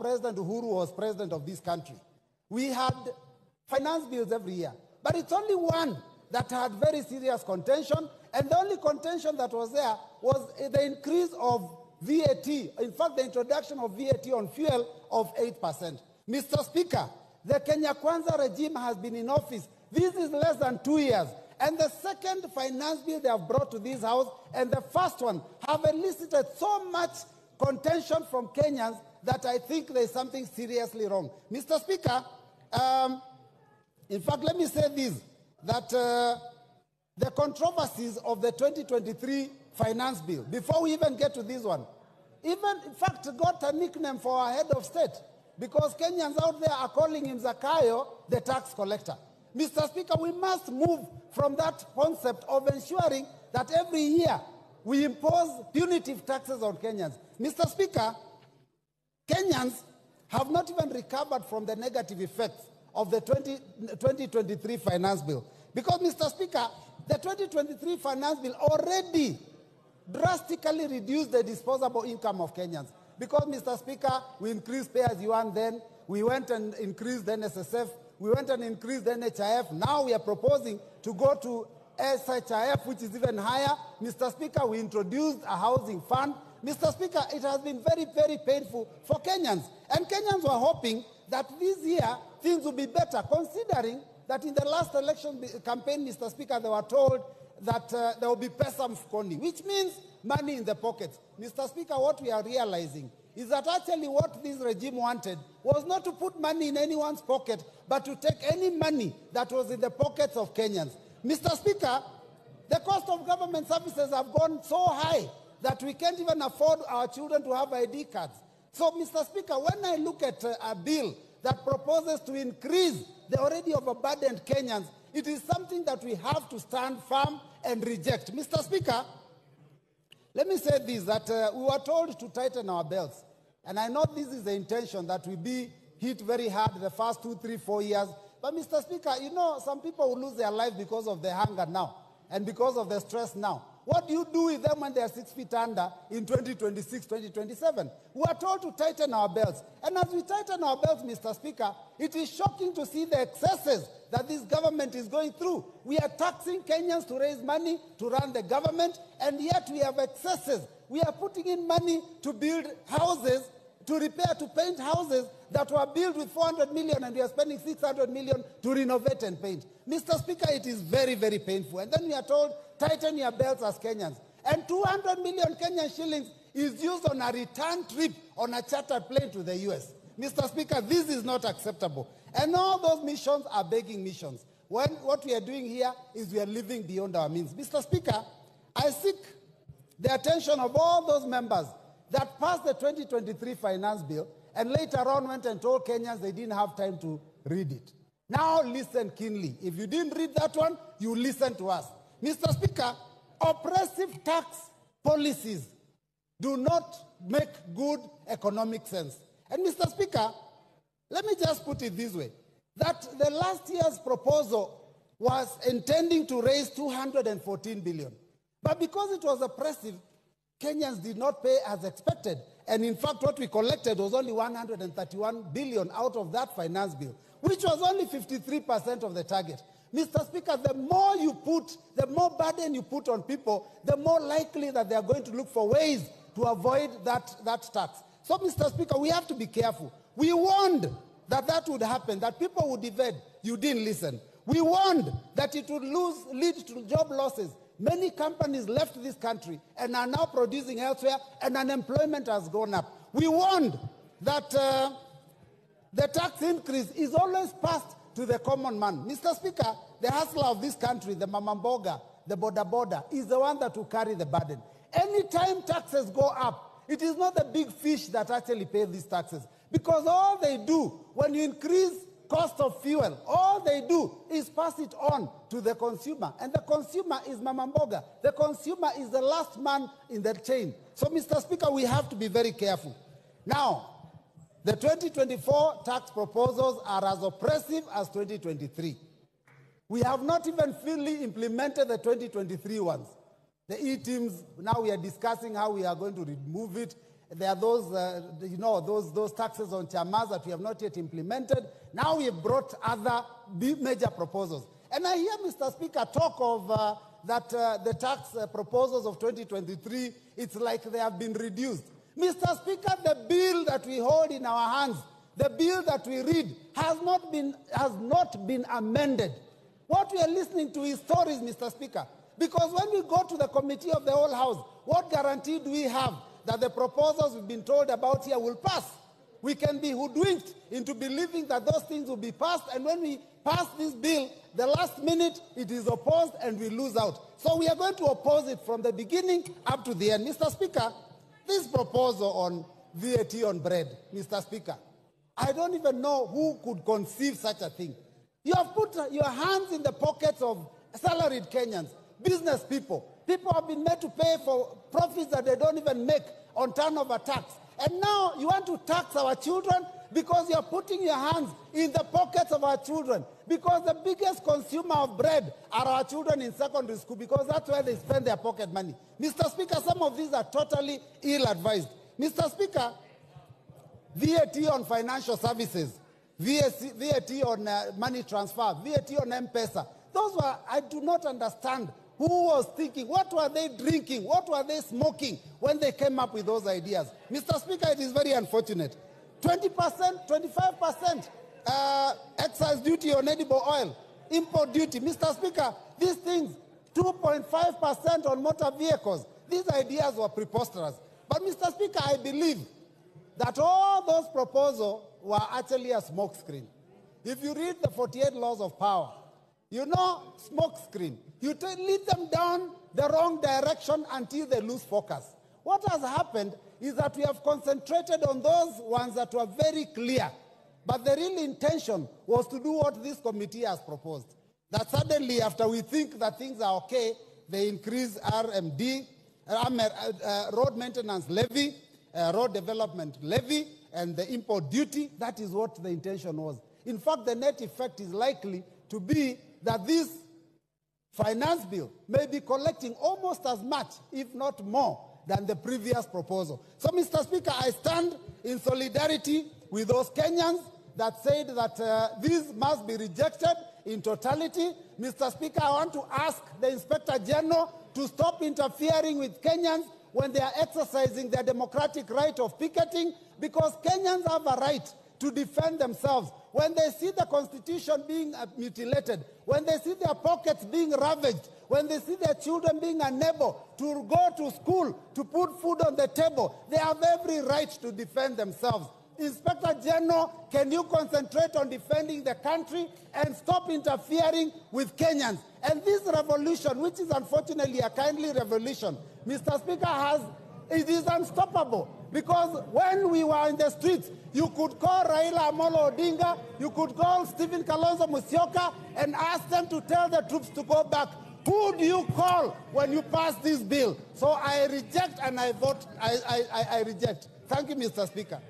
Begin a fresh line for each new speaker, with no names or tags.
President Uhuru was president of this country, we had finance bills every year. But it's only one that had very serious contention, and the only contention that was there was the increase of VAT, in fact, the introduction of VAT on fuel of 8%. Mr. Speaker, the Kenya Kwanza regime has been in office. This is less than 2 years. And the second finance bill they have brought to this House and the first one have elicited so much contention from Kenyans that I think there is something seriously wrong. Mr. Speaker, in fact, let me say this, that the controversies of the 2023 finance bill, before we even get to this one, even, in fact, got a nickname for our head of state, because Kenyans out there are calling him Zakayo, the tax collector. Mr. Speaker, we must move from that concept of ensuring that every year we impose punitive taxes on Kenyans. Mr. Speaker, Kenyans have not even recovered from the negative effects of the 2023 finance bill. Because, Mr. Speaker, the 2023 finance bill already drastically reduced the disposable income of Kenyans. Because, Mr. Speaker, we increased pay as you earn then, we went and increased the NSSF, we went and increased the NHIF. Now we are proposing to go to SHIF, which is even higher. Mr. Speaker, we introduced a housing fund. Mr. Speaker, it has been very, very painful for Kenyans. And Kenyans were hoping that this year things will be better, considering that in the last election campaign, Mr. Speaker, they were told that there will be pesa mfukoni, which means money in the pockets. Mr. Speaker, what we are realizing is that actually what this regime wanted was not to put money in anyone's pocket, but to take any money that was in the pockets of Kenyans. Mr. Speaker, the cost of government services have gone so high that we can't even afford our children to have ID cards. So, Mr. Speaker, when I look at a bill that proposes to increase the already overburdened Kenyans, it is something that we have to stand firm and reject. Mr. Speaker, let me say this, that we were told to tighten our belts. And I know this is the intention, that we be hit very hard the first 2, 3, 4 years. But, Mr. Speaker, you know, some people will lose their life because of the hunger now and because of the stress now. What do you do with them when they are 6 feet under in 2026, 2027? We are told to tighten our belts. And as we tighten our belts, Mr. Speaker, it is shocking to see the excesses that this government is going through. We are taxing Kenyans to raise money to run the government, and yet we have excesses. We are putting in money to build houses, to repair, to paint houses that were built with 400 million, and we are spending 600 million to renovate and paint. Mr. Speaker, it is very, very painful. And then we are told, tighten your belts as Kenyans. And 200 million Kenyan shillings is used on a return trip on a chartered plane to the US. Mr. Speaker, this is not acceptable. And all those missions are begging missions. What we are doing here is we are living beyond our means. Mr. Speaker, I seek the attention of all those members that passed the 2023 finance bill and later on went and told Kenyans they didn't have time to read it. Now listen keenly. If you didn't read that one, you listen to us. Mr. Speaker, oppressive tax policies do not make good economic sense. And Mr. Speaker, let me just put it this way, that the last year's proposal was intending to raise 214 billion. But because it was oppressive, Kenyans did not pay as expected. And in fact, what we collected was only 131 billion out of that finance bill, which was only 53% of the target. Mr. Speaker, the more you put, the more burden you put on people, the more likely that they are going to look for ways to avoid that tax. So, Mr. Speaker, we have to be careful. We warned that that would happen, that people would evade. You didn't listen. We warned that it would lead to job losses. Many companies left this country and are now producing elsewhere, and unemployment has gone up. We warned that the tax increase is always passed to the common man. Mr. Speaker, the hustler of this country, the mamamboga, the boda, is the one that will carry the burden. Anytime taxes go up, it is not the big fish that actually pay these taxes. Because all they do, when you increase cost of fuel, all they do is pass it on to the consumer. And the consumer is mamamboga. The consumer is the last man in the chain. So, Mr. Speaker, we have to be very careful. Now, the 2024 tax proposals are as oppressive as 2023. We have not even fully implemented the 2023 ones. The E-teams, now we are discussing how we are going to remove it. There are those, those taxes on chamas that we have not yet implemented. Now we have brought other major proposals. And I hear, Mr. Speaker, talk of the tax proposals of 2023, it's like they have been reduced. Mr. Speaker, the bill that we hold in our hands, the bill that we read, has not been amended. What we are listening to is stories, Mr. Speaker. Because when we go to the committee of the whole House, what guarantee do we have that the proposals we've been told about here will pass? We can be hoodwinked into believing that those things will be passed, and when we pass this bill, the last minute it is opposed and we lose out. So we are going to oppose it from the beginning up to the end. Mr. Speaker, this proposal on VAT on bread, Mr. Speaker, I don't even know who could conceive such a thing. You have put your hands in the pockets of salaried Kenyans, business people. People have been made to pay for profits that they don't even make on turnover tax. And now you want to tax our children because you're putting your hands in the pockets of our children. Because the biggest consumer of bread are our children in secondary school, because that's where they spend their pocket money. Mr. Speaker, some of these are totally ill-advised. Mr. Speaker, VAT on financial services, VAT on money transfer, VAT on M-Pesa, those were, I do not understand who was thinking, what were they drinking, what were they smoking when they came up with those ideas. Mr. Speaker, it is very unfortunate. 20%, 25% excise duty on edible oil, import duty. Mr. Speaker, these things, 2.5% on motor vehicles, these ideas were preposterous. But Mr. Speaker, I believe that all those proposals were actually a smokescreen. If you read the 48 laws of power, you know, smokescreen. You lead them down the wrong direction until they lose focus. What has happened is that we have concentrated on those ones that were very clear. But the real intention was to do what this committee has proposed. That suddenly, after we think that things are okay, they increase RMD, road maintenance levy, road development levy, and the import duty. That is what the intention was. In fact, the net effect is likely to be that this finance bill may be collecting almost as much, if not more, than the previous proposal. So, Mr. Speaker, I stand in solidarity with those Kenyans that said that this must be rejected in totality. Mr. Speaker, I want to ask the Inspector General to stop interfering with Kenyans when they are exercising their democratic right of picketing, because Kenyans have a right to defend themselves. When they see the Constitution being mutilated, when they see their pockets being ravaged, when they see their children being unable to go to school, to put food on the table, they have every right to defend themselves. Inspector General, can you concentrate on defending the country and stop interfering with Kenyans? And this revolution, which is unfortunately a kindly revolution, Mr. Speaker, it is unstoppable. Because when we were in the streets, you could call Raila Amolo Odinga, you could call Stephen Kalonzo Musyoka and ask them to tell the troops to go back. Who do you call when you pass this bill? So I reject and I vote, I reject. Thank you, Mr. Speaker.